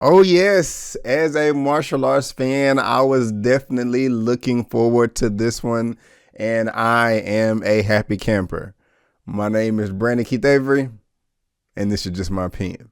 Oh, yes. As a martial arts fan, I was definitely looking forward to this one, and I am a happy camper. My name is Brandon Keith Avery, and this is just my opinion.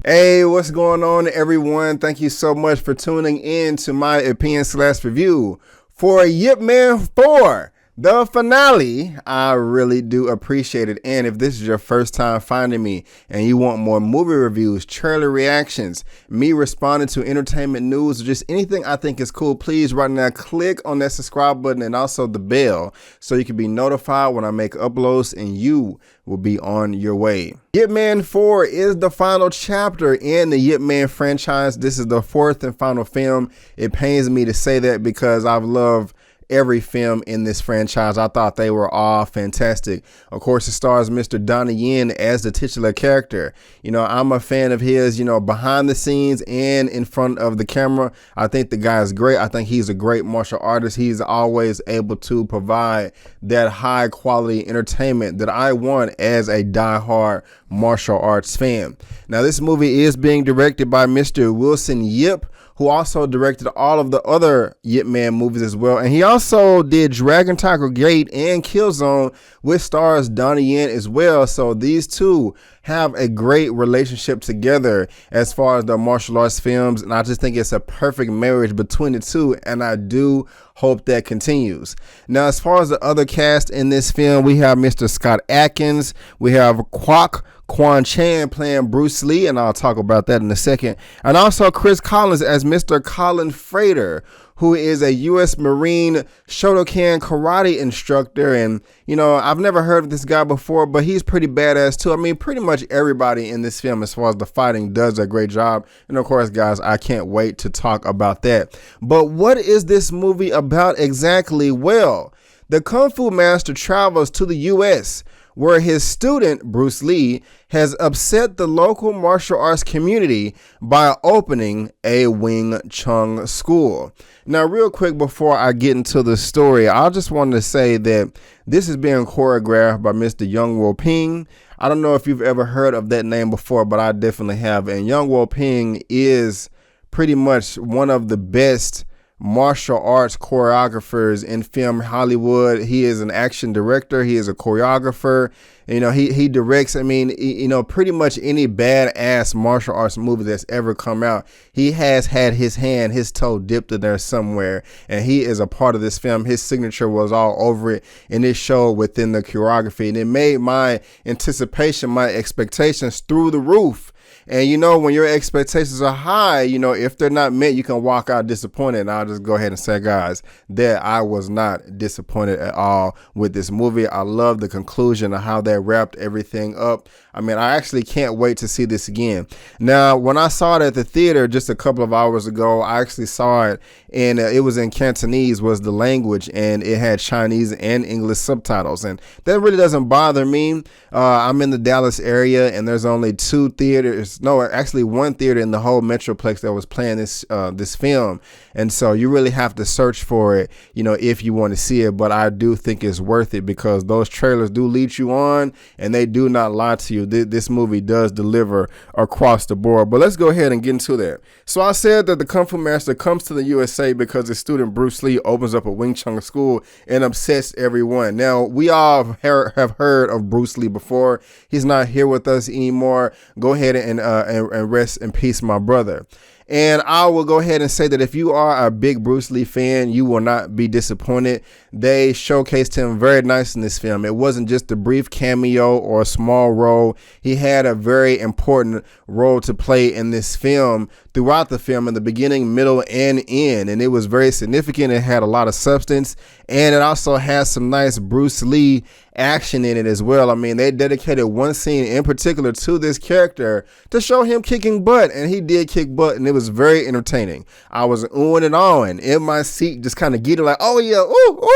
Hey, what's going on, everyone? Thank you so much for tuning in to my opinion/review for Yip Man 4. The finale. I really do appreciate it. And if this is your first time finding me and you want more movie reviews, trailer reactions, me responding to entertainment news, or just anything I think is cool, please right now click on that subscribe button and also the bell so you can be notified when I make uploads and you will be on your way. Yip Man 4 is the final chapter in the Yip Man franchise. This is the fourth and final film. It pains me to say that because I've loved every film in this franchise. I thought they were all fantastic. Of course, it stars Mr. Donnie Yen as the titular character. You know, I'm a fan of his, behind the scenes and in front of the camera. I think the guy is great. I think he's a great martial artist. He's always able to provide that high quality entertainment that I want as a diehard martial arts fan. Now, this movie is being directed by Mr. Wilson Yip, who also directed all of the other Yip Man movies as well. And he also did Dragon Tiger Gate and Killzone, which stars Donnie Yen as well. So these two have a great relationship together as far as the martial arts films. And I just think it's a perfect marriage between the two. And I do hope that continues. Now, as far as the other cast in this film, we have Mr. Scott Adkins. We have Quan Chan playing Bruce Lee, and I'll talk about that in a second. And also Chris Collins as Mr. Colin Frater, who is a U.S. Marine Shotokan karate instructor. And, I've never heard of this guy before, but he's pretty badass too. I mean, pretty much everybody in this film, as far as the fighting, does a great job. And of course, guys, I can't wait to talk about that. But what is this movie about exactly? Well, the Kung Fu master travels to the U.S., where his student, Bruce Lee, has upset the local martial arts community by opening a Wing Chun school. Now, real quick before I get into the story, I just wanted to say that this is being choreographed by Mr. Young Wo Ping. I don't know if you've ever heard of that name before, but I definitely have. And Young Wo Ping is pretty much one of the best martial arts choreographers in film Hollywood. He is an action director. He is a choreographer. He directs, pretty much any badass martial arts movie that's ever come out. He has had his toe dipped in there somewhere, and he is a part of this film. His signature was all over it, and it showed within the choreography, and it made my anticipation, my expectations through the roof. And when your expectations are high, if they're not met, you can walk out disappointed. And I'll just go ahead and say, guys, that I was not disappointed at all with this movie. I love the conclusion of how they wrapped everything up. I actually can't wait to see this again. Now, when I saw it at the theater just a couple of hours ago, I actually saw it, and it was in Cantonese was the language, and it had Chinese and English subtitles. And that really doesn't bother me. I'm in the Dallas area, and there's only two theaters. No, actually one theater in the whole Metroplex that was playing this film. And so you really have to search for it, if you want to see it. But I do think it's worth it because those trailers do lead you on, and they do not lie to you. This movie does deliver across the board. But let's go ahead and get into that. So I said that the Kung Fu master comes to the USA because his student Bruce Lee opens up a Wing Chun school and upsets everyone. Now, we all have heard of Bruce Lee before. He's not here with us anymore. Go ahead and rest in peace, my brother. And I will go ahead and say that if you are a big Bruce Lee fan, you will not be disappointed. They showcased him very nice in this film. It wasn't just a brief cameo or a small role. He had a very important role to play in this film throughout the film, in the beginning, middle, and end. And it was very significant. It had a lot of substance, and it also has some nice Bruce Lee action in it as well. They dedicated one scene in particular to this character to show him kicking butt, and he did kick butt, and it was very entertaining. I was oohing and ahhing in my seat, just kind of getting like, oh yeah, ooh,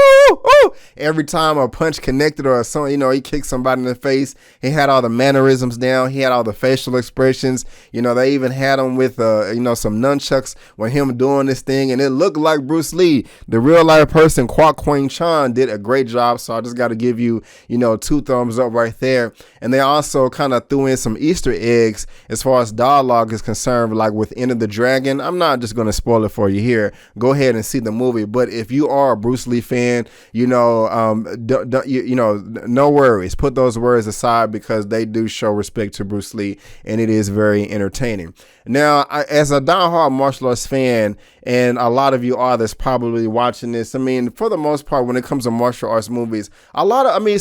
Every time a punch connected or something, he kicked somebody in the face. He had all the mannerisms down. He had all the facial expressions. They even had him with, some nunchucks when him doing this thing. And it looked like Bruce Lee. The real life person, Kwok Kwang Chan, did a great job. So I just got to give you, 2 thumbs up right there. And they also kind of threw in some Easter eggs as far as dialogue is concerned, like with Enter the Dragon. I'm not just going to spoil it for you here. Go ahead and see the movie. But if you are a Bruce Lee fan, no worries. Put those words aside because they do show respect to Bruce Lee, and it is very entertaining. Now, as a diehard martial arts fan, and a lot of you are that's probably watching this, for the most part, when it comes to martial arts movies,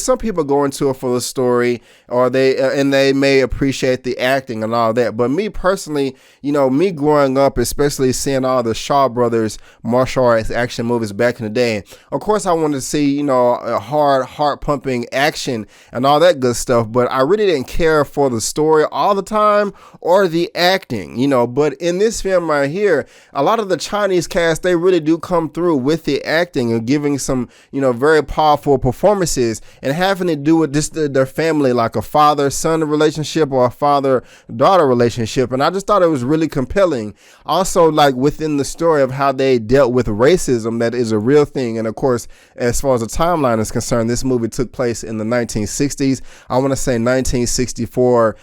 some people go into it for the story, or they may appreciate the acting and all that. But me personally, me growing up, especially seeing all the Shaw Brothers martial arts action movies back in the day, of course, I wanted to see, a hard, heart-pumping action and all that good stuff. But I really didn't care for the story all the time or the acting, But in this film right here, a lot of the Chinese cast, they really do come through with the acting and giving some, very powerful performances and having to do with just their family, like a father-son relationship or a father-daughter relationship. And I just thought it was really compelling. Also, like within the story of how they dealt with racism, that is a real thing. And of course, as far as the timeline is concerned, this movie took place in the 1960s. I want to say 1964,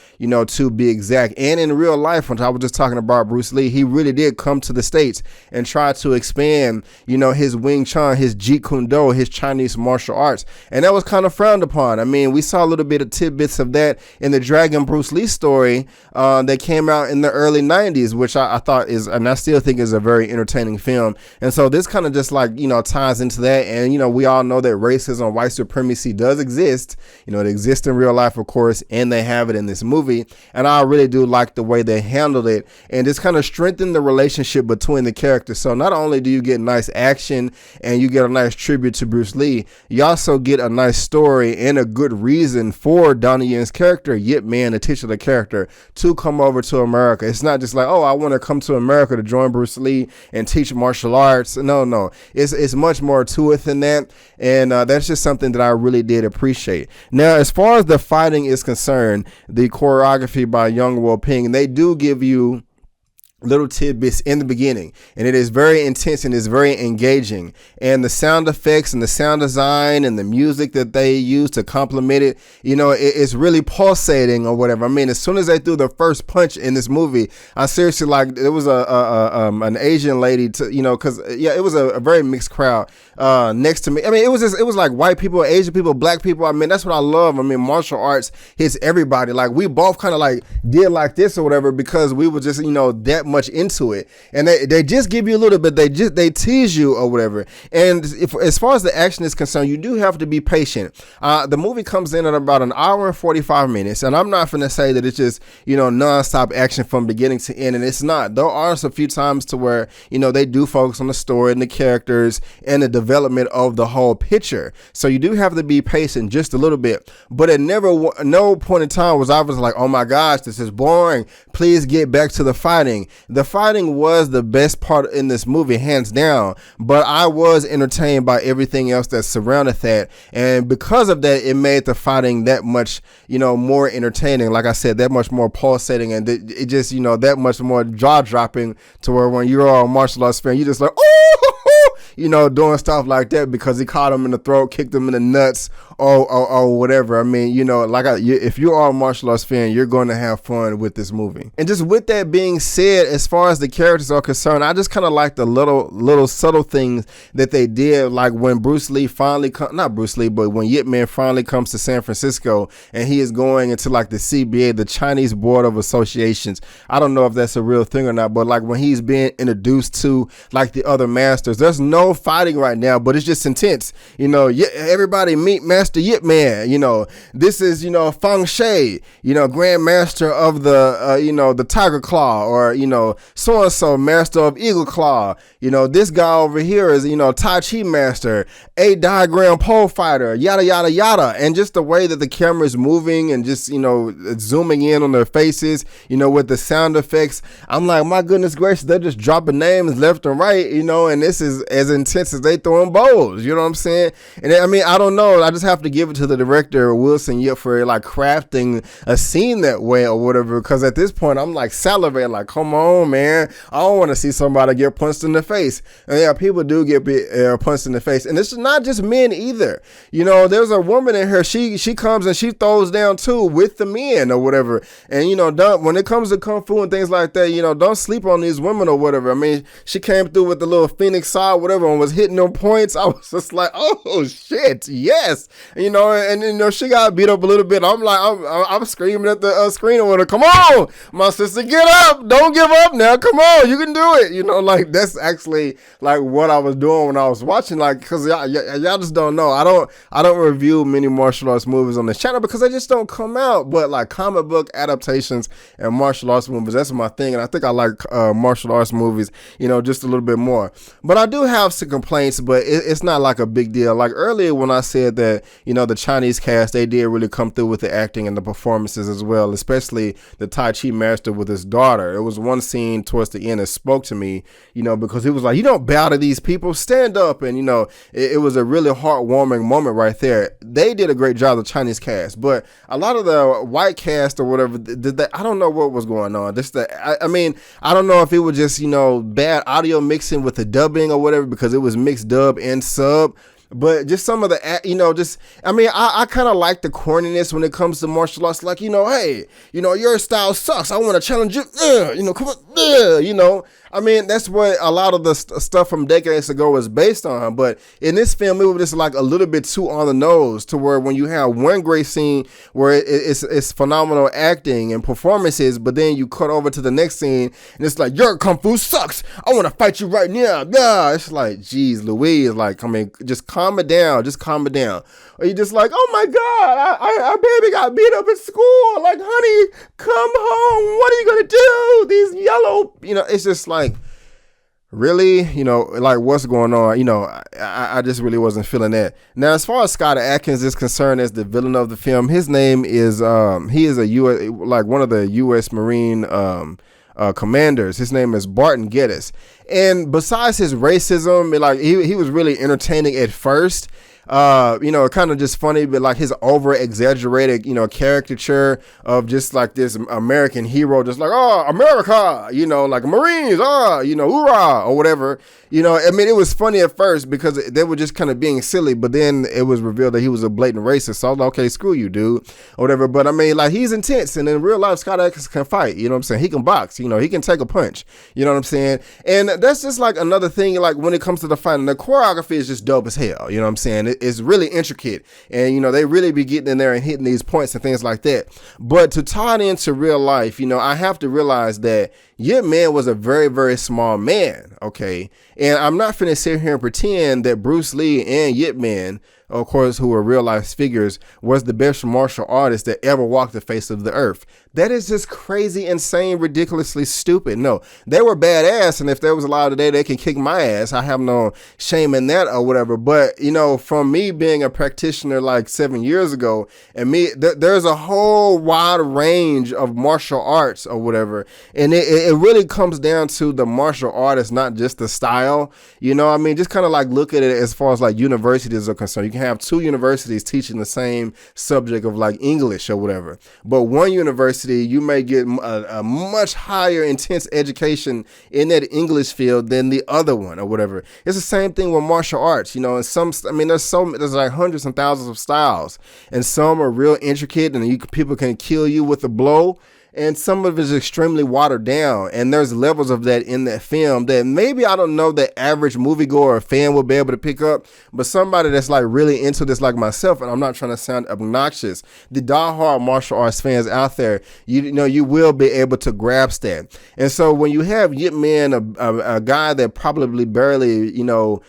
to be exact. And in real life, when I was just talking about Bruce Lee, he really did come to the States and try to expand, his Wing Chun, his Jeet Kune Do, his Chinese martial arts. And that was kind of frowned upon. We saw a little bit of tidbits of that in the Dragon Bruce Lee story that came out in the early 90s, which I thought is, and I still think is a very entertaining film. And so this kind of just ties into that. And, we all know that racism, white supremacy does exist. It exists in real life, of course, and they have it in this movie. And I really do like the way they handled it and just kind of strengthened the relationship between the characters. So not only do you get nice action and you get a nice tribute to Bruce Lee, you also get a nice story and a good reason for Donnie Yen's character, Yip Man, the titular character, to come over to America. It's not just like, oh, I want to come to America to join Bruce Lee and teach martial arts. No. It's much more to it than that. And that's just something that I really did appreciate. Now, as far as the fighting is concerned, the choreography by Young Wo Ping, they do give you little tidbits in the beginning, and it is very intense and it's very engaging, and the sound effects and the sound design and the music that they use to complement it, it's really pulsating or whatever. As soon as they threw the first punch in this movie, I seriously, it was an Asian lady because it was a very mixed crowd next to me. It was like white people, Asian people, black people. That's what I love. Martial arts hits everybody. Like we both kind of did like this or whatever because we were just that much into it, and they just give you a little bit, they tease you or whatever. And as far as the action is concerned, you do have to be patient. The movie comes in at about an hour and 45 minutes, and I'm not gonna say that it's just non-stop action from beginning to end, and it's not. There are a few times to where they do focus on the story and the characters and the development of the whole picture, so you do have to be patient just a little bit. But at no point in time was I was like, oh my gosh, this is boring, please get back to the fighting. The fighting was the best part in this movie, hands down, but I was entertained by everything else that surrounded that, and because of that, it made the fighting that much, more entertaining. Like I said, that much more pulsating, and it just, that much more jaw-dropping, to where when you're a martial arts fan, you just like, oh, doing stuff like that because he caught him in the throat, kicked him in the nuts, or whatever. If you are a martial arts fan, you're going to have fun with this movie. And just with that being said, as far as the characters are concerned, I just kind of like the little subtle things that they did, like when Bruce Lee finally when Yip Man finally comes to San Francisco and he is going into the CBA, the Chinese Board of Associations. I don't know if that's a real thing or not, but when he's being introduced to the other masters, there's no fighting right now, but it's just intense. Everybody meet Master Yip Man. This is Feng Shui, Grand Master of the Tiger Claw, or so and so Master of Eagle Claw. This guy over here is Tai Chi Master, a diagram pole fighter, yada yada yada. And just the way that the camera is moving and just zooming in on their faces, with the sound effects, I'm like, my goodness gracious, they're just dropping names left and right, and this is as intense as they throwing bows. You know what I'm saying? And I mean, I don't know. I just have to give it to the director Wilson Yip for like crafting a scene that way or whatever. Because at this point, I'm like salivating, like, come on, man. I don't want to see somebody get punched in the face. And yeah, people do get punched in the face, and this is not just men either. You know, there's a woman in here. She comes and she throws down too with the men or whatever. And you know, when it comes to kung fu and things like that, you know, don't sleep on these women or whatever. I mean, she came through with the little phoenix side, whatever, and was hitting them points. I was just like, oh shit, yes. You know, and you know, she got beat up a little bit. I'm like, I'm screaming at the screen with her. Come on, my sister, get up! Don't give up now. Come on, you can do it. You know, like that's actually like what I was doing when I was watching. Like, cause y'all just don't know. I don't review many martial arts movies on this channel because they just don't come out. But like comic book adaptations and martial arts movies, that's my thing. And I think I like martial arts movies, you know, just a little bit more. But I do have some complaints, but it's not like a big deal. Like earlier when I said that, you know, the Chinese cast, they did really come through with the acting and the performances as well, especially the Tai Chi master with his daughter. It was one scene towards the end that spoke to me, you know, because he was like, you don't bow to these people, stand up. And, you know, it was a really heartwarming moment right there. They did a great job, the Chinese cast, but a lot of the white cast or whatever, I don't know what was going on. I mean, I don't know if it was just, you know, bad audio mixing with the dubbing or whatever, because it was mixed dub and sub. But just some of the, you know, just, I mean, I kind of like the corniness when it comes to martial arts. Like, you know, hey, you know, your style sucks. I want to challenge you. You know, come on. You know, I mean, that's what a lot of the stuff from decades ago was based on. But in this film, it was just like a little bit too on the nose, to where when you have one great scene where it's phenomenal acting and performances, but then you cut over to the next scene and it's like, your kung fu sucks. I want to fight you right now. Yeah, it's like, geez, Louise, like, I mean, just calm it down. Just calm it down. Or you just like, oh my God, our baby got beat up at school. Like, honey, come home. What are you going to do? These yellow, you know, it's just like, really, you know, like what's going on? You know, I just really wasn't feeling that. Now, as far as Scott Adkins is concerned as the villain of the film, his name is, he is a U.S., like one of the U.S. Marine commanders. His name is Barton Geddes. And besides his racism, like he was really entertaining at first. You know, kind of just funny, but like his over exaggerated, you know, caricature of just like this American hero, just like, oh, America, you know, like Marines, you know, hoorah, or whatever. You know, I mean, it was funny at first because they were just kind of being silly, but then it was revealed that he was a blatant racist. So I was like, okay, screw you, dude, or whatever. But I mean, like, he's intense, and in real life, Scott Adkins can fight. You know what I'm saying? He can box. You know, he can take a punch. You know what I'm saying? And that's just like another thing. Like when it comes to the fighting, the choreography is just dope as hell. You know what I'm saying? It's really intricate, and you know, they really be getting in there and hitting these points and things like that. But to tie it into real life, you know, I have to realize that Yip Man was a very, very small man. Okay. And I'm not finna sit here and pretend that Bruce Lee and Yip Man, of course, who are real life figures, was the best martial artist that ever walked the face of the earth. That is just crazy, insane, ridiculously stupid. No, they were badass, and if there was allowed today, they can kick my ass. I have no shame in that or whatever. But, you know, from me being a practitioner like 7 years ago, and me, there's a whole wide range of martial arts or whatever. And it really comes down to the martial artist, not just the style. You know, I mean, just kind of like look at it as far as like universities are concerned. You can have two universities teaching the same subject of like English or whatever. But one university, you may get a much higher intense education in that English field than the other one or whatever. It's the same thing with martial arts, you know, and some, I mean, there's like hundreds and thousands of styles, and some are real intricate and people can kill you with a blow. And some of it is extremely watered down. And there's levels of that in that film that maybe, I don't know, the average moviegoer or fan will be able to pick up. But somebody that's like really into this like myself, and I'm not trying to sound obnoxious, the diehard martial arts fans out there, you know, you will be able to grasp that. And so when you have Yip Man, a guy that probably barely, you know,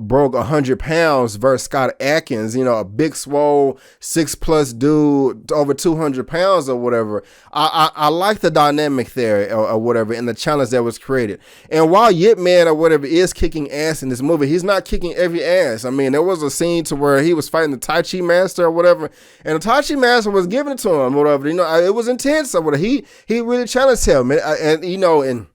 broke 100 pounds versus Scott Adkins, you know, a big swole 6+ dude, over 200 pounds or whatever. I like the dynamic there or whatever, and the challenge that was created. And while Yip Man or whatever is kicking ass in this movie, he's not kicking every ass. I mean, there was a scene to where he was fighting the Tai Chi master or whatever, and the Tai Chi master was giving it to him or whatever. You know, it was intense or whatever. He really challenged him, and you know, and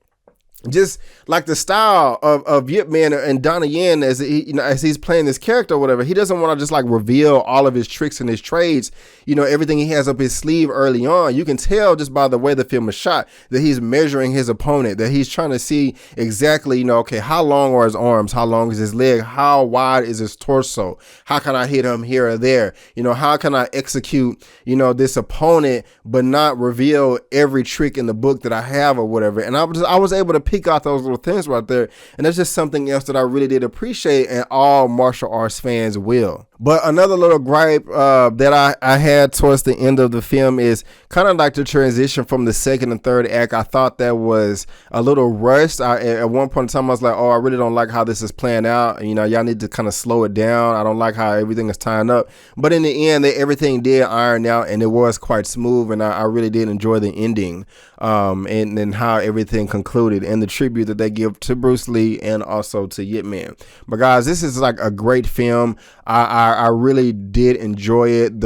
just like the style of Yip Man and Donnie Yen as he, as he's playing this character or whatever, he doesn't want to just like reveal all of his tricks and his trades, everything he has up his sleeve early on. You can tell just by the way the film is shot that he's measuring his opponent, that he's trying to see exactly, okay, how long are his arms? How long is his leg? How wide is his torso? How can I hit him here or there? How can I execute, this opponent, but not reveal every trick in the book that I have or whatever. And I was able to pick out those little things right there. And that's just something else that I really did appreciate, and all martial arts fans will. But another little gripe that I had towards the end of the film is kind of like the transition from the second and third act. I thought that was a little rushed. At one point in time, I was like, oh, I really don't like how this is playing out. Y'all need to kind of slow it down. I don't like how everything is tying up. But in the end, everything did iron out, and it was quite smooth. And I really did enjoy the ending and how everything concluded, and the tribute that they give to Bruce Lee and also to Yip Man. But guys, this is like a great film. I really did enjoy it.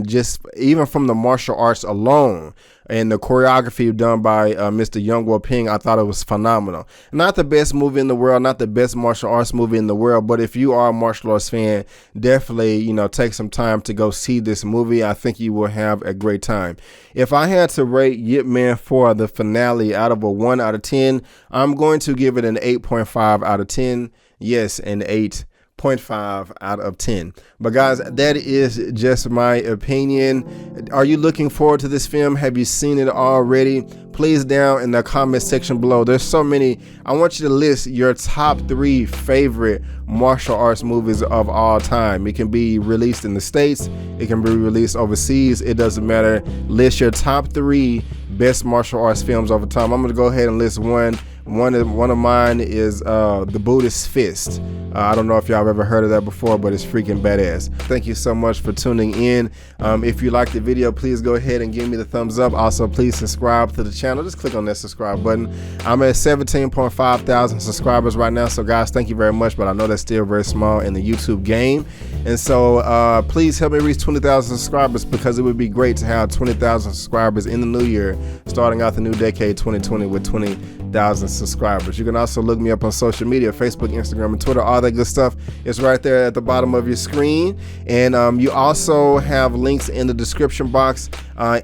Just even from the martial arts alone and the choreography done by Mr. Yung Wo Ping, I thought it was phenomenal. Not the best movie in the world, not the best martial arts movie in the world, but if you are a martial arts fan, definitely, take some time to go see this movie. I think you will have a great time. If I had to rate Yip Man for the finale out of a 1 out of 10, I'm going to give it an 8.5 out of 10. Yes, an 8.5 out of 10. But guys, that is just my opinion. Are you looking forward to this film? Have you seen it already? Please, down in the comment section below, there's so many. I want you to list your top 3 favorite martial arts movies of all time. It can be released in the States, it can be released overseas, it doesn't matter. List your top 3 best martial arts films of all time. I'm gonna go ahead and list one. One of mine is The Buddhist Fist. I don't know if y'all have ever heard of that before, but it's freaking badass. Thank you so much for tuning in. If you liked the video, please go ahead and give me the thumbs up. Also, please subscribe to the channel. Just click on that subscribe button. I'm at 17.5 thousand subscribers right now. So guys, thank you very much, but I know that's still very small in the YouTube game. And so please help me reach 20,000 subscribers, because it would be great to have 20,000 subscribers in the new year, starting out the new decade 2020 with 20,000 subscribers. You can also look me up on social media, Facebook, Instagram, and Twitter. All that good stuff is right there at the bottom of your screen. And you also have links in the description box,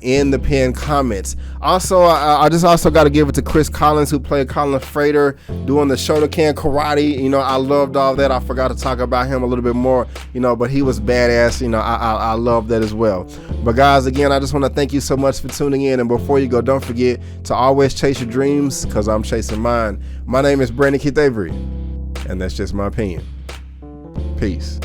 in the pinned comments. Also, I just also got to give it to Chris Collins, who played Colin Frater doing the Shotokan karate. I loved all that. I forgot to talk about him a little bit more, but he was badass. I love that as well. But guys, again, I just want to thank you so much for tuning in. And before you go, don't forget to always chase your dreams, because I'm chasing mine. My name is Brandon Keith Avery, and that's just my opinion. Peace.